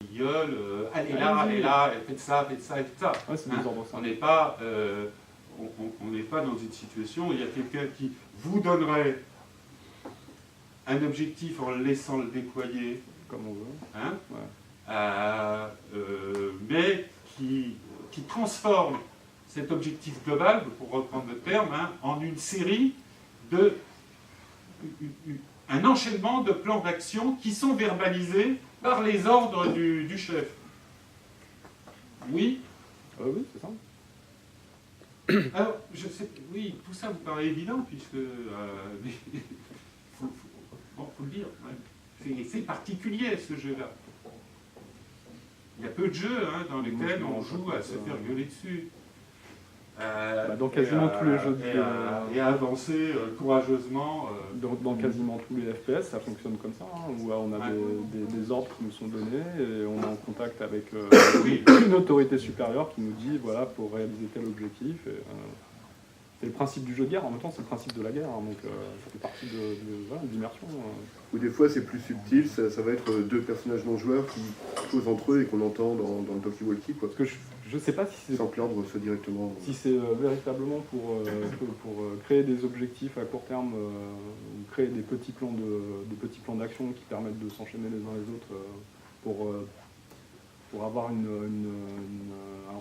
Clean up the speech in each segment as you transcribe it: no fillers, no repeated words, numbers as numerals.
gueule, allez là, faites ça, et tout ça. Ouais, c'est des ordres On n'est pas, on n'est pas dans une situation où il y a quelqu'un qui vous donnerait un objectif en le laissant le déployer, comme on veut. Hein, ouais. Mais qui transforme cet objectif global, pour reprendre le terme, hein, en une série un enchaînement de plans d'action qui sont verbalisés par les ordres du chef. Oui. Oui, c'est ça. Alors, je sais, oui, tout ça vous paraît évident, puisque faut le dire. Ouais. C'est particulier, ce jeu-là. Il y a peu de jeux dans lesquels on joue à se faire gueuler dessus. Dans quasiment tous les jeux et à avancer courageusement. Dans quasiment tous les FPS, ça fonctionne comme ça, où on a des ordres qui nous sont donnés et on est en contact avec une autorité supérieure qui nous dit voilà, pour réaliser tel objectif. C'est le principe du jeu de guerre, en même temps c'est le principe de la guerre, donc ça fait partie de l'immersion. Ou des fois c'est plus subtil, ça va être deux personnages non joueurs qui causent entre eux et qu'on entend dans le talkie-walkie. Parce que je sais pas si c'est... Sans que l'ordre soit directement... Si c'est véritablement pour créer des objectifs à court terme, ou créer des petits plans d'action qui permettent de s'enchaîner les uns les autres pour avoir un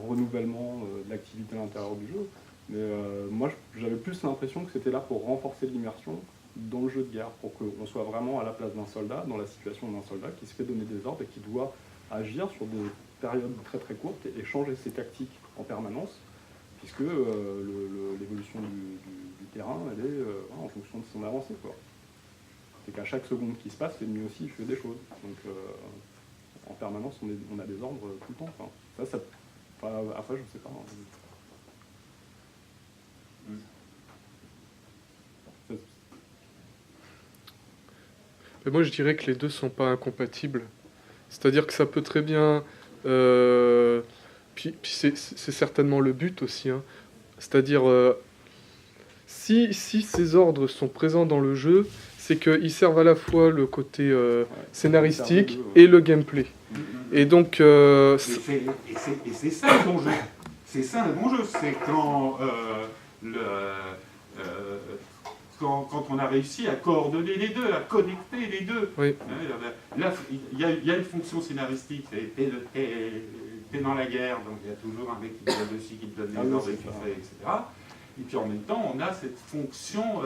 renouvellement de l'activité à l'intérieur du jeu. Mais moi, j'avais plus l'impression que c'était là pour renforcer l'immersion dans le jeu de guerre, pour qu'on soit vraiment à la place d'un soldat, dans la situation d'un soldat qui se fait donner des ordres et qui doit agir sur des périodes très très courtes et changer ses tactiques en permanence, puisque l'évolution du terrain, elle est en fonction de son avancée. C'est qu'à chaque seconde qui se passe, l'ennemi aussi il fait des choses. Donc en permanence, on a des ordres tout le temps. Après, je sais pas. Mais moi, je dirais que les deux sont pas incompatibles. C'est-à-dire que ça peut très bien... puis c'est certainement le but aussi. C'est-à-dire, si ces ordres sont présents dans le jeu, c'est qu'ils servent à la fois le côté scénaristique et le gameplay. Et donc... et c'est ça le bon jeu. C'est ça le bon jeu. C'est quand on a réussi à coordonner les deux, à connecter les deux. Oui. Là, il y a une fonction scénaristique. T'es dans la guerre, donc il y a toujours un mec qui vient dessus, qui te donne les ordres et tu fais, etc. Et puis en même temps, on a cette fonction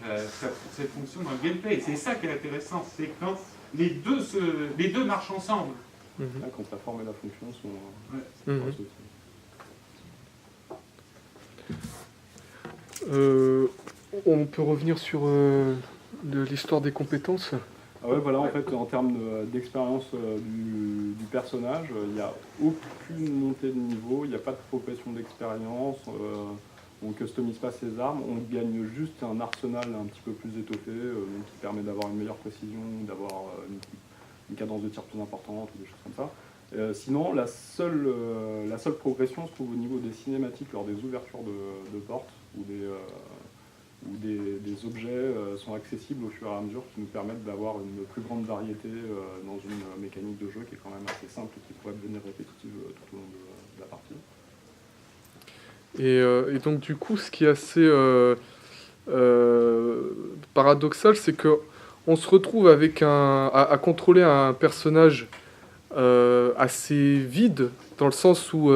dans le gameplay. C'est ça qui est intéressant, c'est quand les deux marchent ensemble. Quand la forme et la fonction sont... On peut revenir sur l'histoire des compétences. Voilà, en fait, en termes d'expérience du personnage, il n'y a aucune montée de niveau, il n'y a pas de progression d'expérience, on ne customise pas ses armes, on gagne juste un arsenal un petit peu plus étoffé, qui permet d'avoir une meilleure précision, d'avoir une cadence de tir plus importante, ou des choses comme ça. Sinon, la seule progression se trouve au niveau des cinématiques lors des ouvertures de portes, où des objets sont accessibles au fur et à mesure, qui nous permettent d'avoir une plus grande variété dans une mécanique de jeu qui est quand même assez simple et qui pourrait devenir répétitive tout au long de la partie. Et donc du coup, ce qui est assez paradoxal, c'est qu'on se retrouve avec à contrôler un personnage assez vide, dans le sens où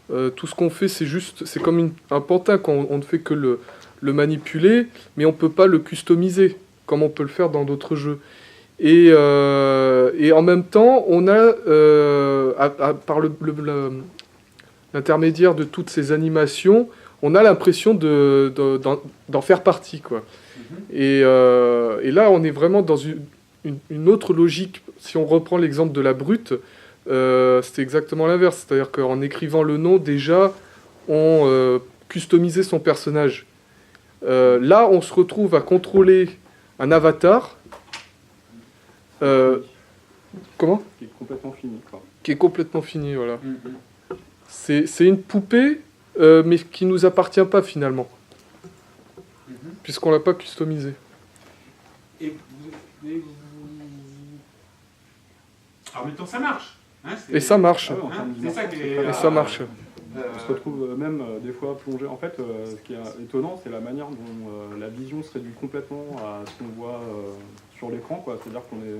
tout ce qu'on fait, c'est comme un pantin, on ne fait que le manipuler, mais on ne peut pas le customiser, comme on peut le faire dans d'autres jeux. Et en même temps, on a, par l'intermédiaire de toutes ces animations, on a l'impression d'en faire partie, quoi. Et là, on est vraiment dans une autre logique. Si on reprend l'exemple de la brute, c'était exactement l'inverse. C'est-à-dire qu'en écrivant le nom, déjà, on customisait son personnage. Là, on se retrouve à contrôler un avatar. Comment ? Qui est complètement fini, quoi. Qui est complètement fini, voilà. C'est une poupée, mais qui ne nous appartient pas, finalement. Puisqu'on ne l'a pas customisé. en même temps, ça marche. Hein, Et ça marche. Ah ouais, en termes c'est ça qui est... Et ça marche. On se retrouve même des fois plongé. En fait, ce qui est étonnant, c'est la manière dont la vision se réduit complètement à ce qu'on voit sur l'écran, quoi. C'est-à-dire qu'on est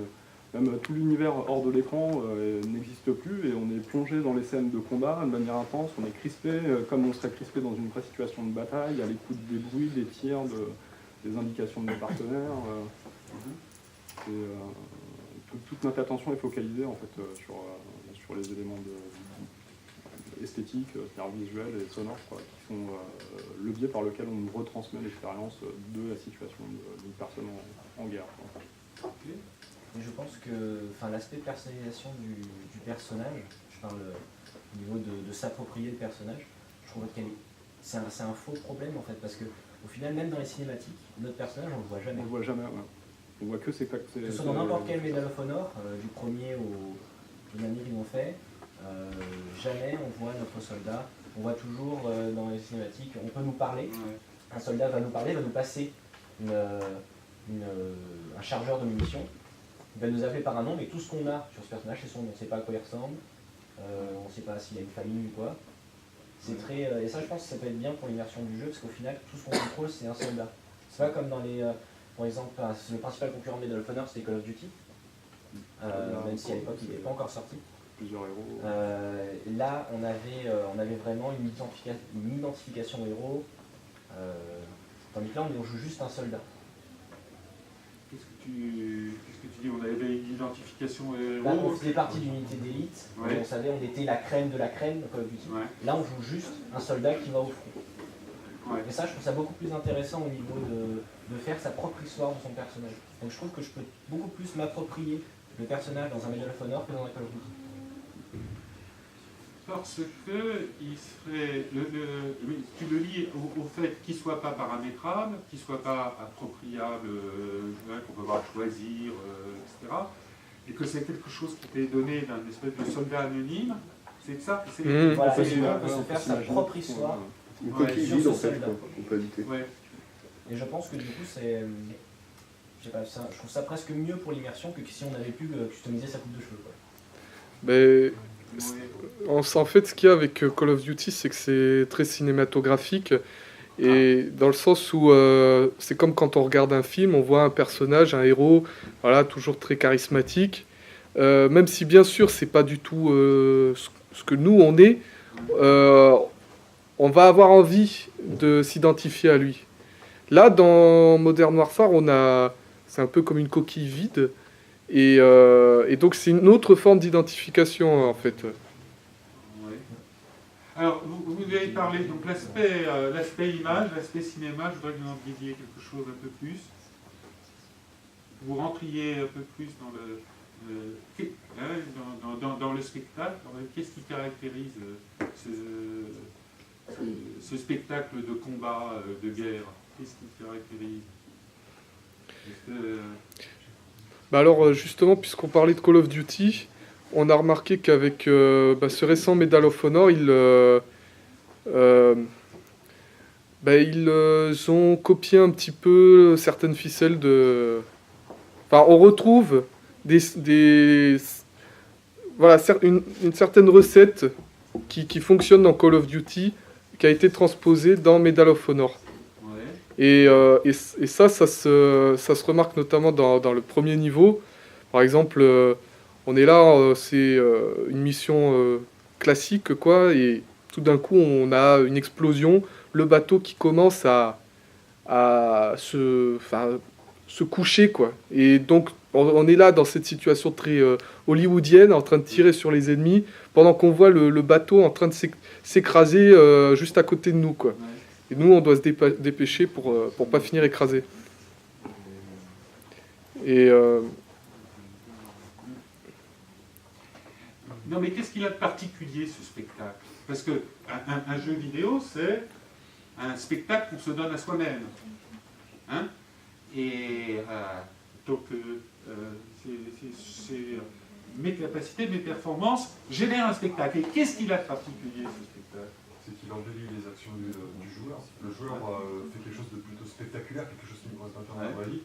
même tout l'univers hors de l'écran n'existe plus et on est plongé dans les scènes de combat de manière intense. On est crispé comme on serait crispé dans une vraie situation de bataille, à l'écoute des bruits, des tirs, des indications de nos partenaires. Toute notre attention est focalisée en fait sur les éléments esthétiques, c'est-à-dire visuels et sonores, quoi, qui sont le biais par lequel on nous retransmet l'expérience de la situation d'une personne en guerre. Et je pense que l'aspect personnalisation du personnage, je parle au niveau de s'approprier le personnage, je trouve que c'est un faux problème en fait, parce que au final, même dans les cinématiques, notre personnage on le voit jamais. On le voit jamais, ouais. On voit que c'est que ce soit dans n'importe quel Medal of Honor, du premier au dernier qu'ils ont fait, jamais on voit notre soldat. On voit toujours dans les cinématiques, on peut nous parler, un soldat va nous parler, va nous passer un chargeur de munitions, il va nous appeler par un nom, mais tout ce qu'on a sur ce personnage, c'est son nom. On ne sait pas à quoi il ressemble, on ne sait pas s'il a une famille ou quoi. C'est très, et ça, je pense que ça peut être bien pour l'immersion du jeu, parce qu'au final, tout ce qu'on contrôle, c'est un soldat. C'est pas comme dans les... par exemple, le principal concurrent de Medal of Honor, c'était Call of Duty, même si à l'époque, il n'était pas encore sorti. Plusieurs héros. Là, on avait vraiment une identification au héros, tandis que là, on joue juste un soldat. Qu'est-ce que tu dis? On avait une identification Là, on faisait partie d'une unité d'élite, ouais. On savait on était la crème de la crème de Call of Duty. Ouais. Là, on joue juste un soldat qui va au front. Ouais. Et ça, je trouve ça beaucoup plus intéressant au niveau de faire sa propre histoire de son personnage. Donc je trouve que je peux beaucoup plus m'approprier le personnage dans un Medal of Honor que dans un Call of Duty. Parce que il serait tu le lis au fait qu'il ne soit pas paramétrable, qu'il ne soit pas appropriable, qu'on peut voir choisir, etc. Et que c'est quelque chose qui t'est donné d'un espèce de soldat anonyme. C'est ça. Voilà, on peut on peut se faire sa propre histoire. Une coquille sur vide ce en fait, soldat. quoi, on peut éviter. Ouais. Et je pense que du coup, c'est... je sais pas, je trouve ça presque mieux pour l'immersion que si on avait pu customiser sa coupe de cheveux, quoi. Mais Ouais. en fait, ce qu'il y a avec Call of Duty, c'est que c'est très cinématographique. Et dans le sens où c'est comme quand on regarde un film, on voit un personnage, un héros, voilà, toujours très charismatique. Même si bien sûr, c'est pas du tout ce que nous on est, on va avoir envie de s'identifier à lui. Là, dans Modern Warfare, c'est un peu comme une coquille vide. Et donc c'est une autre forme d'identification en fait. Ouais. Alors vous avez parlé donc l'aspect image, l'aspect cinéma. Je voudrais que vous en disiez quelque chose un peu plus. Vous rentriez un peu plus dans le spectacle. Qu'est-ce qui caractérise ce spectacle de combat, de guerre? Qu'est-ce qui caractérise? Bah alors justement, puisqu'on parlait de Call of Duty, on a remarqué qu'avec ce récent Medal of Honor, ils ont copié un petit peu certaines ficelles de... Enfin, on retrouve voilà, une certaine recette qui fonctionne dans Call of Duty, qui a été transposée dans Medal of Honor. Et ça se remarque notamment dans le premier niveau. Par exemple, on est là, c'est une mission classique, quoi, et tout d'un coup, on a une explosion, le bateau qui commence à se coucher, quoi. Et donc, on est là dans cette situation très hollywoodienne, en train de tirer sur les ennemis, pendant qu'on voit le bateau en train de s'écraser juste à côté de nous, quoi. Et nous, on doit se dépêcher pour pas finir écrasé. Et non, mais qu'est-ce qu'il a de particulier, ce spectacle? Parce que un jeu vidéo, c'est un spectacle qu'on se donne à soi-même. Hein? Et donc, c'est mes capacités, mes performances génèrent un spectacle. Et qu'est-ce qu'il a de particulier, ce spectacle? C'est qu'il embellit les actions du joueur. Le joueur fait quelque chose de plutôt spectaculaire, quelque chose qui ne pourrait pas faire dans la vraie vie.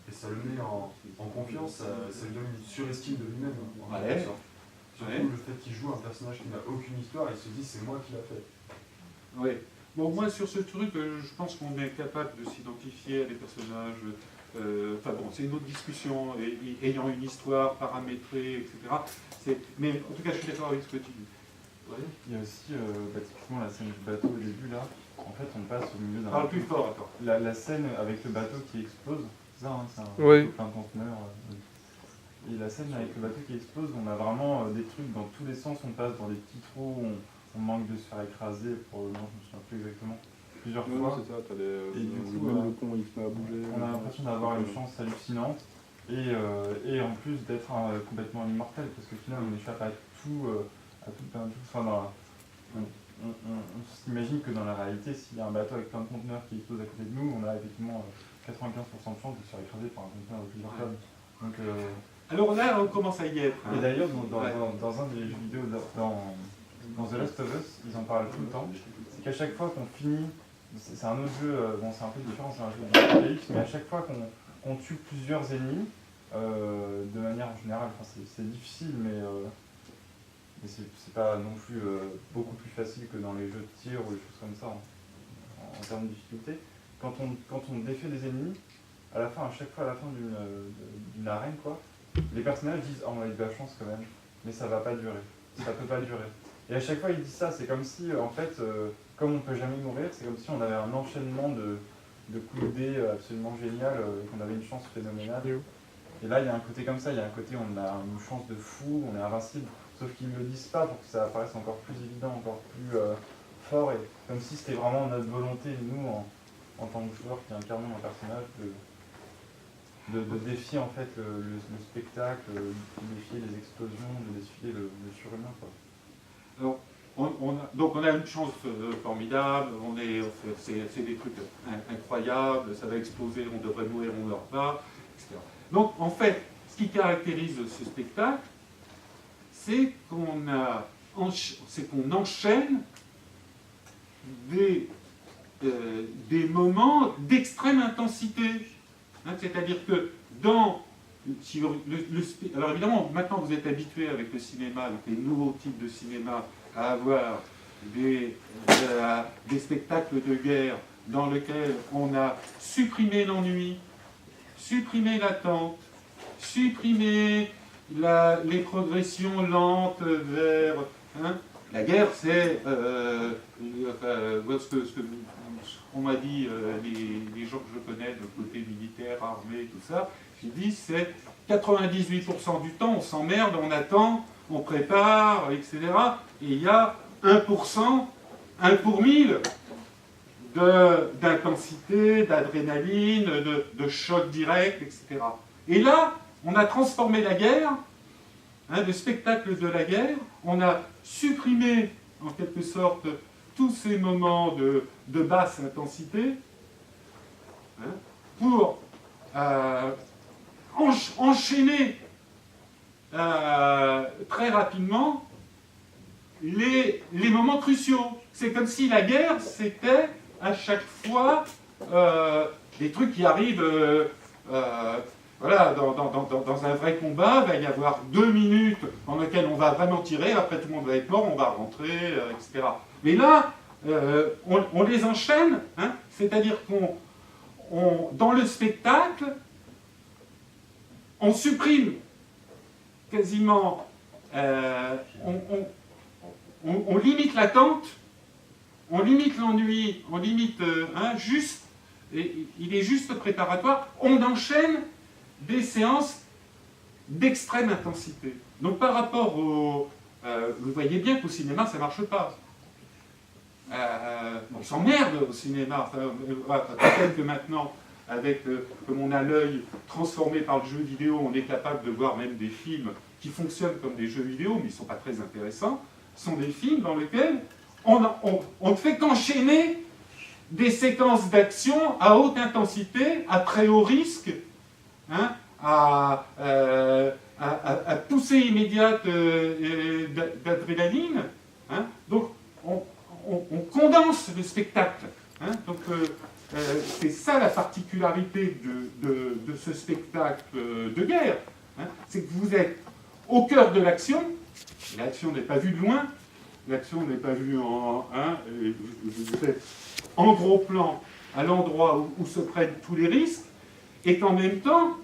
Et ça le met en confiance, ça lui donne une surestime de lui-même. En Ouais. quelque sorte. Surtout Ouais. le fait qu'il joue un personnage qui n'a aucune histoire, il se dit c'est moi qui l'a fait. Oui. Bon, moi, sur ce truc, je pense qu'on est capable de s'identifier à des personnages. Enfin bon, c'est une autre discussion, ayant une histoire paramétrée, etc. Mais en tout cas, je suis d'accord avec ce que tu dis. Ouais. Il y a aussi typiquement la scène du bateau au début là. En fait, on passe au milieu d'un. Parle plus fort, attends. La scène avec le bateau qui explose, c'est ça, hein, c'est un Oui. plein de conteneurs. Et la scène avec le bateau qui explose, on a vraiment des trucs dans tous les sens. On passe dans des petits trous, on manque de se faire écraser. Non, je me souviens plus exactement. Plusieurs Ouais, fois. c'est ça, t'as les, Et du coup, même le pont il se met à bouger. On a l'impression d'avoir une chance hallucinante et en plus d'être complètement immortel parce que finalement on échappe à tout plein de choses. Enfin, on s'imagine que dans la réalité, s'il y a un bateau avec plein de conteneurs qui explose à côté de nous, on a effectivement 95% de chance de se faire écraser par un conteneur de plusieurs tonnes. Donc, Alors là, on commence à y être. et d'ailleurs, dans un des jeux vidéo, dans The Last of Us, ils en parlent tout le temps. C'est qu'à chaque fois qu'on finit, c'est un autre jeu, bon c'est un peu différent, c'est un jeu d'apocalypse, mais à chaque fois qu'on tue plusieurs ennemis, de manière générale, enfin, c'est difficile, mais c'est pas non plus beaucoup plus facile que dans les jeux de tir ou des choses comme ça en termes de difficulté. Quand on défait des ennemis, à chaque fois à la fin d'une arène, quoi, les personnages disent « Oh, on a eu de la chance quand même, mais ça va pas durer, ça peut pas durer ». Et à chaque fois ils disent ça, c'est comme si, en fait, comme on peut jamais mourir, c'est comme si on avait un enchaînement de coups de dés absolument génial, et qu'on avait une chance phénoménale. Et là il y a un côté comme ça, il y a un côté on a une chance de fou, on est invincible, sauf qu'ils ne le disent pas pour que ça apparaisse encore plus évident, encore plus fort, et comme si c'était vraiment notre volonté, nous, en tant que joueurs qui incarnons un personnage, de défier en fait le spectacle, de défier les explosions, de défier le surhumain, quoi. Alors, donc on a une chance formidable, c'est des trucs incroyables, ça va exploser, on devrait mourir, on ne meurt pas, etc. Donc en fait, ce qui caractérise ce spectacle, c'est qu'on enchaîne des moments d'extrême intensité. Hein, c'est-à-dire que alors évidemment, maintenant vous êtes habitués avec le cinéma, donc les nouveaux types de cinéma, à avoir des spectacles de guerre dans lesquels on a supprimé l'ennui, supprimé l'attente, supprimé les progressions lentes vers... Hein, la guerre, c'est ce qu'on m'a dit, les gens que je connais de côté militaire, armée, tout ça, j'ai dit c'est 98% du temps, on s'emmerde, on attend, on prépare, etc. Et il y a 1%, 1 pour 1000 d'intensité, d'adrénaline, de choc direct, etc. Et là, on a transformé la guerre, le spectacle de la guerre, on a supprimé, en quelque sorte, tous ces moments de basse intensité, pour enchaîner très rapidement les moments cruciaux. C'est comme si la guerre, c'était à chaque fois des trucs qui arrivent... Voilà, dans un vrai combat, il va y avoir 2 minutes dans lesquelles on va vraiment tirer, après tout le monde va être mort, on va rentrer, etc. Mais là, on les enchaîne, hein, c'est-à-dire dans le spectacle, on supprime quasiment, on limite l'attente, on limite l'ennui, on limite juste, et il est juste préparatoire, on enchaîne des séances d'extrême intensité. Donc par rapport au... vous voyez bien qu'au cinéma, ça ne marche pas. On s'emmerde au cinéma. Peut-être que maintenant, comme on a l'œil transformé par le jeu vidéo, on est capable de voir même des films qui fonctionnent comme des jeux vidéo, mais ils ne sont pas très intéressants. Ce sont des films dans lesquels on ne fait qu'enchaîner des séquences d'action à haute intensité, à très haut risque, hein, à poussée immédiate d'adrénaline. Hein. Donc on condense le spectacle. Hein. Donc c'est ça la particularité de ce spectacle de guerre, hein, c'est que vous êtes au cœur de l'action. L'action n'est pas vue de loin, l'action n'est pas vue en vous êtes en gros plan à l'endroit où se prennent tous les risques, et qu'en même temps,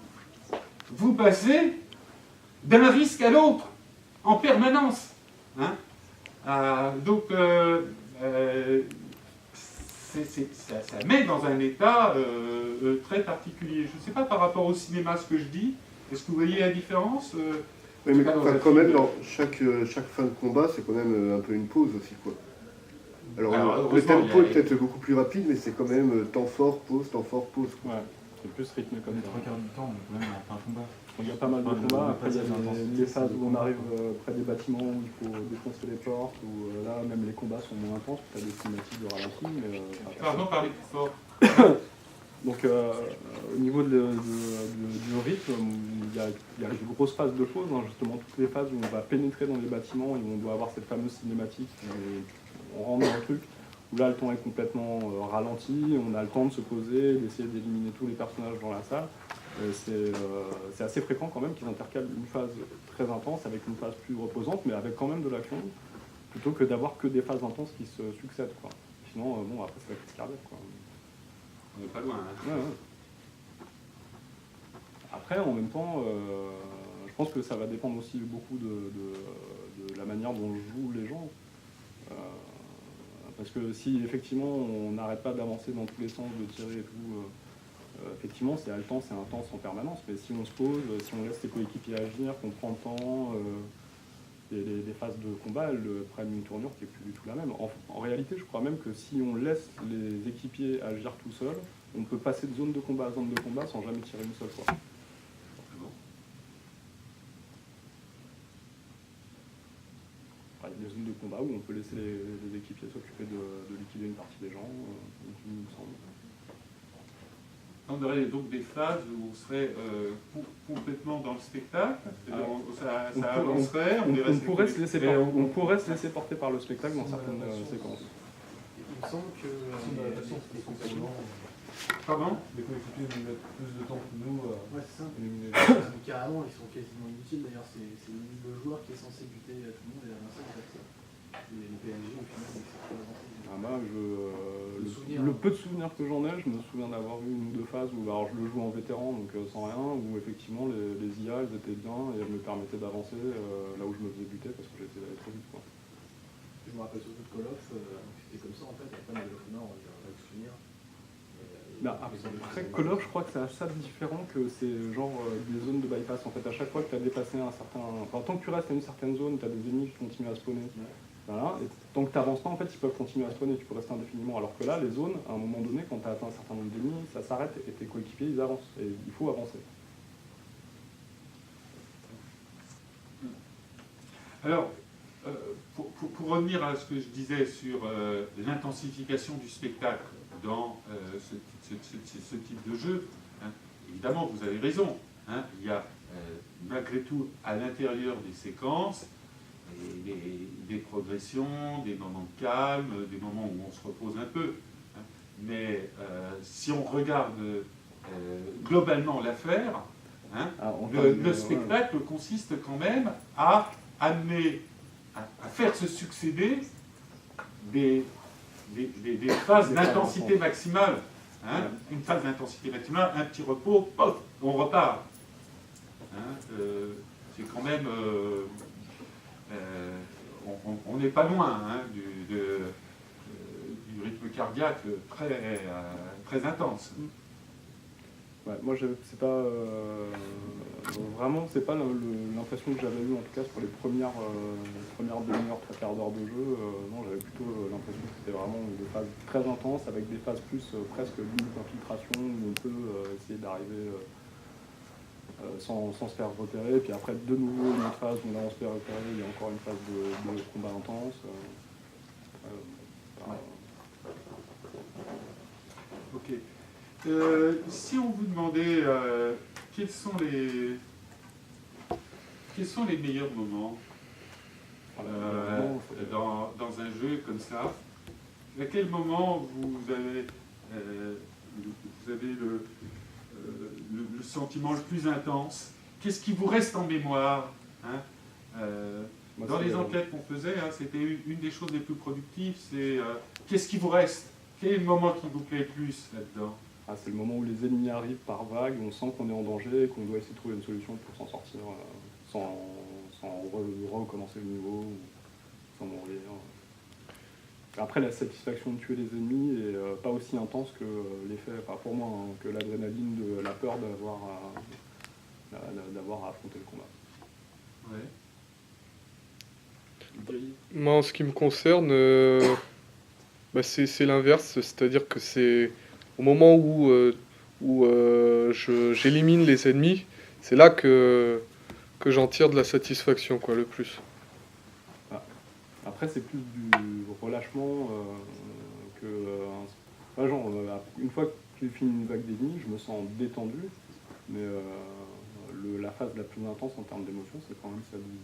vous passez d'un risque à l'autre, en permanence. Hein. Donc, ça met dans un état très particulier. Je ne sais pas par rapport au cinéma ce que je dis. Est-ce que vous voyez la différence Oui, mais quand même, dans chaque fin de combat, c'est quand même un peu une pause aussi, quoi. Alors le tempo est peut-être beaucoup plus rapide, mais c'est quand même temps fort, pause, quoi. Ouais, c'est plus rythmé comme Les ça. trois quarts du temps, on est quand même en fin de combat. Il y a pas mal de Ouais, combats, le après il y a passage d'intensité, les phases c'est où on beaucoup. arrive près des bâtiments où il faut défoncer les portes, où là même les combats sont moins intenses, tu as des cinématiques de ralenti, mais... Pardon, parlez plus fort. Donc au niveau du rythme, il y a de grosses phases de choses, hein, justement toutes les phases où on va pénétrer dans les bâtiments et où on doit avoir cette fameuse cinématique, où on rentre dans le truc, où là le temps est complètement ralenti, on a le temps de se poser, d'essayer d'éliminer tous les personnages dans la salle. C'est assez fréquent quand même qu'ils intercalent une phase très intense avec une phase plus reposante, mais avec quand même de l'action, plutôt que d'avoir que des phases intenses qui se succèdent, quoi. Sinon, bon, après c'est la crise cardiaque, quoi. On n'est pas loin. Hein. Ouais, ouais. Après, en même temps, je pense que ça va dépendre aussi beaucoup de la manière dont jouent les gens. Parce que si effectivement on n'arrête pas d'avancer dans tous les sens, de tirer et tout, effectivement c'est haletant, c'est intense en permanence. Mais si on se pose, si on laisse ses coéquipiers agir, qu'on prend le temps, les phases de combat, elles prennent une tournure qui n'est plus du tout la même. En réalité, je crois même que si on laisse les équipiers agir tout seuls, on peut passer de zone de combat à zone de combat sans jamais tirer une seule fois. Il y a des zones de combat où on peut laisser les équipiers s'occuper de liquider une partie des gens, il me semble. On aurait donc des phases où on serait complètement dans le spectacle, ça avancerait, on pourrait se laisser porter par le spectacle dans certaines séquences. Il me semble que Pardon? Les coéquipiers nous mettent plus de temps que nous. ouais, c'est ça. Carrément, ils sont quasiment inutiles. D'ailleurs, c'est le joueur qui est censé buter tout le monde et avancer en fait. Les PNJ au final, c'est très avancé. Ah bah, le peu de souvenirs que j'en ai, je me souviens d'avoir eu une ou deux phases où alors je le joue en vétéran, donc sans rien, où effectivement les IA elles étaient bien et elles me permettaient d'avancer là où je me faisais buter parce que j'étais allé trop vite, quoi. Je me rappelle surtout de Call of, c'était comme ça en fait. Après, Medal of Honor, on va le souvenir. Après, Call of, je crois que c'est assez différent que c'est genre des zones de bypass. En fait, à chaque fois que tu as dépassé un certain... Enfin, tant que tu restes à une certaine zone, tu as des ennemis qui continuent à spawner. Voilà. Et tant que tu n'avances pas, en fait, ils peuvent continuer à spawner, tu peux rester indéfiniment. Alors que là, les zones, à un moment donné, quand tu as atteint un certain nombre d'ennemis, ça s'arrête et tes coéquipiers, ils avancent. Et il faut avancer. Alors, pour revenir à ce que je disais sur l'intensification du spectacle dans ce type de jeu, hein, évidemment, vous avez raison. Hein, il y a malgré tout, à l'intérieur des séquences, des progressions, des moments de calme, des moments où on se repose un peu. Hein. Mais si on regarde globalement l'affaire, hein, le spectacle consiste quand même à amener, à faire se succéder des phases d'intensité maximale. Hein, une phase d'intensité maximale, un petit repos, pof, on repart. Hein, c'est quand même... on n'est pas loin hein, du rythme cardiaque très intense. Ouais, moi, c'est pas vraiment, c'est pas l'impression que j'avais eue en tout cas sur les premières demi-heures, trois quarts d'heure de jeu. Non, j'avais plutôt l'impression que c'était vraiment des phases très intenses avec des phases plus presque limite infiltration où on peut essayer d'arriver sans se faire repérer. Puis après, de nouveau une autre phase où là on se fait repérer. Il y a encore une phase de combat intense. Ok. Si on vous demandait quels sont les meilleurs moments dans un jeu comme ça, à quel moment vous avez vous avez le sentiment le plus intense. Qu'est-ce qui vous reste en mémoire, hein? Dans les enquêtes qu'on faisait, hein, c'était une des choses les plus productives, c'est qu'est-ce qui vous reste? Quel est le moment qui vous plaît le plus là-dedans? C'est le moment où les ennemis arrivent par vague, on sent qu'on est en danger et qu'on doit essayer de trouver une solution pour s'en sortir sans recommencer le niveau, ou sans mourir. Après, la satisfaction de tuer les ennemis est pas aussi intense que l'effet, enfin pour moi, hein, que l'adrénaline de la peur d'avoir à affronter le combat. Ouais. Moi, en ce qui me concerne, c'est l'inverse, c'est-à-dire que c'est au moment où j'élimine les ennemis, c'est là que j'en tire de la satisfaction, quoi, le plus. Après, c'est plus du relâchement que... une fois que j'ai fini une vague d'ennemis, je me sens détendu, mais la phase la plus intense en termes d'émotion, c'est quand même celle où,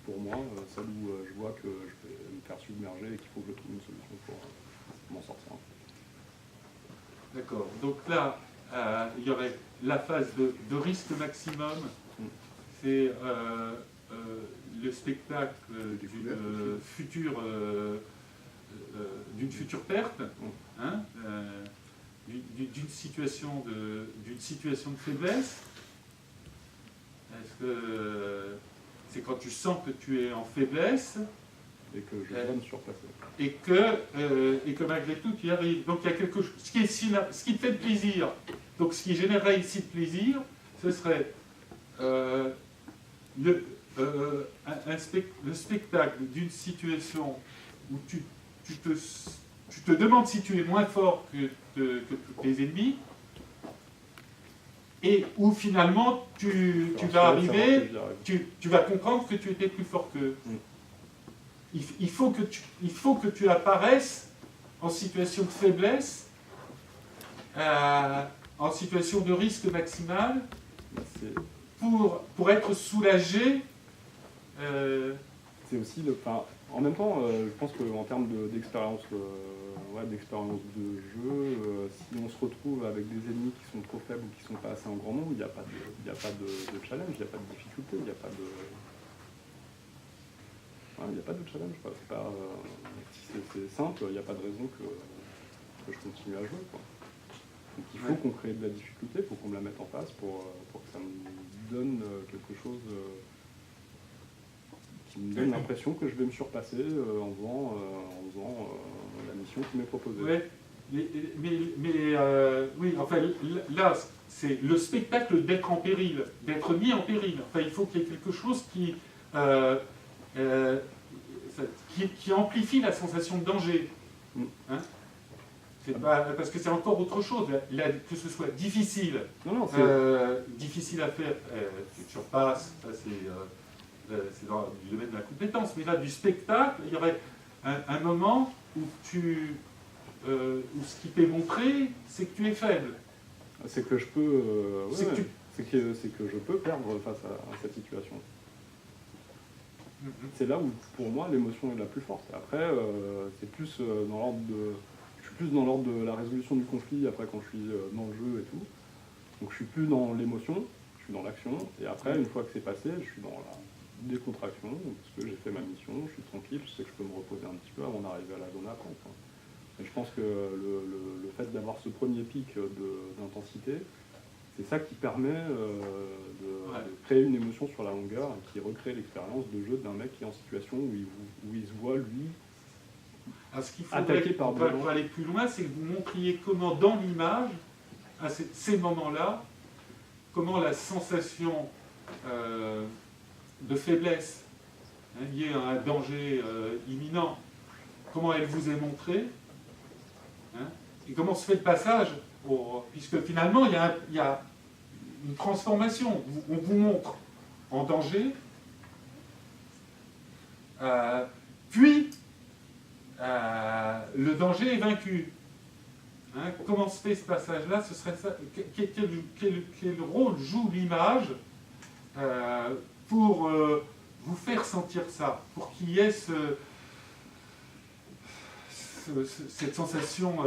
pour moi, celle où je vois que je vais me faire submerger et qu'il faut que je trouve une solution pour m'en sortir. D'accord. Donc là, il y aurait la phase de risque maximum, c'est le spectacle d'une future perte, hein, d'une situation de faiblesse. Est-ce que c'est quand tu sens que tu es en faiblesse et que je dois me surpasser. Et que malgré tout tu y arrives. Donc il y a quelque chose. Ce qui te fait plaisir, donc ce qui générerait ici le plaisir, ce serait le spectacle d'une situation où tu te demandes si tu es moins fort que tes ennemis, et où finalement tu vas arriver, tu vas comprendre que tu étais plus fort qu'eux. Il faut que tu apparaisses en situation de faiblesse, en situation de risque maximal, pour être soulagé. C'est aussi en même temps, je pense qu'en termes d'expérience de jeu, si on se retrouve avec des ennemis qui sont trop faibles ou qui ne sont pas assez en grand nombre, il n'y a pas de challenge, il n'y a pas de difficulté, il n'y a pas de... Il n'y a pas de challenge, quoi. Si c'est simple, il n'y a pas de raison que je continue à jouer, quoi. Donc il faut qu'on crée de la difficulté, il faut qu'on me la mette en face pour que ça me donne quelque chose qui me donne l'impression que je vais me surpasser en faisant la mission qui m'est proposée. Ouais, oui, enfin là, c'est le spectacle d'être en péril, d'être mis en péril. Enfin, il faut qu'il y ait quelque chose qui amplifie la sensation de danger. Hein, c'est pas, parce que c'est encore autre chose, là, que ce soit difficile, difficile à faire, tu te surpasses, ça c'est dans le domaine de la compétence, mais là, du spectacle, il y aurait un moment où où ce qui t'est montré, c'est que tu es faible. C'est que je peux... c'est que je peux perdre face à cette situation. C'est là où, pour moi, l'émotion est la plus forte. Après, c'est plus dans l'ordre de... Je suis plus dans l'ordre de la résolution du conflit, après, quand je suis dans le jeu et tout. Donc, je suis plus dans l'émotion, je suis dans l'action. Et après, une fois que c'est passé, je suis dans la décontraction, parce que j'ai fait ma mission, je suis tranquille, je sais que je peux me reposer un petit peu avant d'arriver à la zone après. Et je pense que le fait d'avoir ce premier pic d'intensité, c'est ça qui permet de créer une émotion sur la longueur et qui recrée l'expérience de jeu d'un mec qui est en situation où il se voit, lui, attaqué par des gens. Pour aller plus loin, c'est que vous montriez comment, dans l'image, à ces moments-là, comment la sensation de faiblesse liée à un danger imminent, comment elle vous est montrée, et comment se fait le passage, puisque finalement il y a une transformation. On vous montre en danger, puis le danger est vaincu. Comment se fait ce passage-là? Ce serait ça. Quel rôle joue l'image pour vous faire sentir ça, pour qu'il y ait cette sensation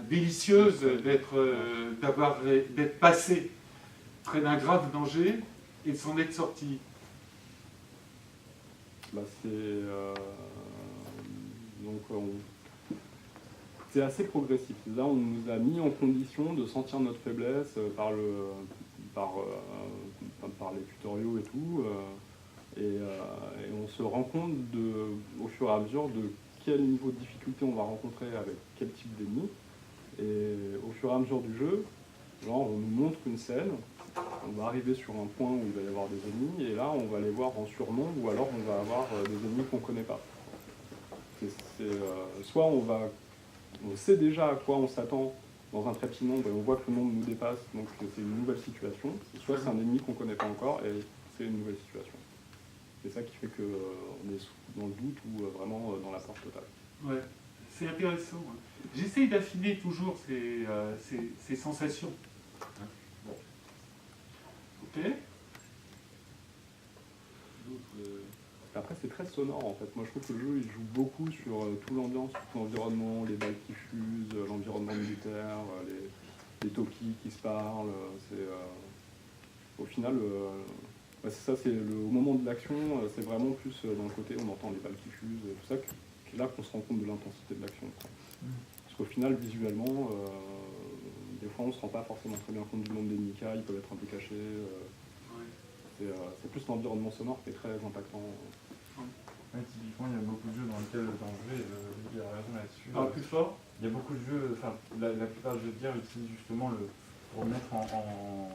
délicieuse d'être passé près d'un grave danger et de s'en être sorti. Bah, c'est assez progressif. Là, on nous a mis en condition de sentir notre faiblesse par les tutoriaux et tout. Et on se rend compte au fur et à mesure de quel niveau de difficulté on va rencontrer avec quel type d'ennemi. Et au fur et à mesure du jeu, genre, on nous montre une scène, on va arriver sur un point où il va y avoir des ennemis, et là on va les voir en surnombre, ou alors on va avoir des ennemis qu'on ne connaît pas. Soit on sait déjà à quoi on s'attend dans un trait-nombre et on voit que le nombre nous dépasse, donc c'est une nouvelle situation, soit c'est un ennemi qu'on ne connaît pas encore et c'est une nouvelle situation. C'est ça qui fait qu'on est dans le doute ou vraiment dans la peur totale. Ouais, c'est intéressant. Hein. J'essaye d'affiner toujours ces sensations. Bon. Ok. Après, c'est très sonore en fait. Moi, je trouve que le jeu il joue beaucoup sur tout l'ambiance, tout l'environnement, les balles qui fusent, l'environnement militaire, les talkies qui se parlent. Au final, c'est ça, au moment de l'action, c'est vraiment plus dans le côté, on entend les balles qui fusent, tout ça, c'est là qu'on se rend compte de l'intensité de l'action. Parce qu'au final, visuellement, des fois, on ne se rend pas forcément très bien compte du nombre d'ennemis qu'il y a, ils peuvent être un peu cachés. C'est plus l'environnement sonore qui est très impactant. Ouais, typiquement, il y a beaucoup de jeux dans lesquels le danger, il a raison là-dessus. Plus fort. Il y a beaucoup de jeux, enfin, la plupart des jeux de guerre utilisent justement pour mettre en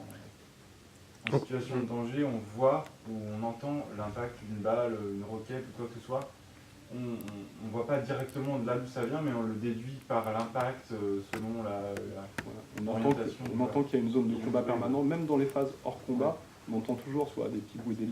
situation de danger, on voit ou on entend l'impact d'une balle, une roquette ou quoi que ce soit. On ne voit pas directement de là d'où ça vient, mais on le déduit par l'impact selon l'orientation. On entend qu'il y a une zone de combat permanent, même dans les phases hors combat, on entend toujours soit des petits bruits d'hélice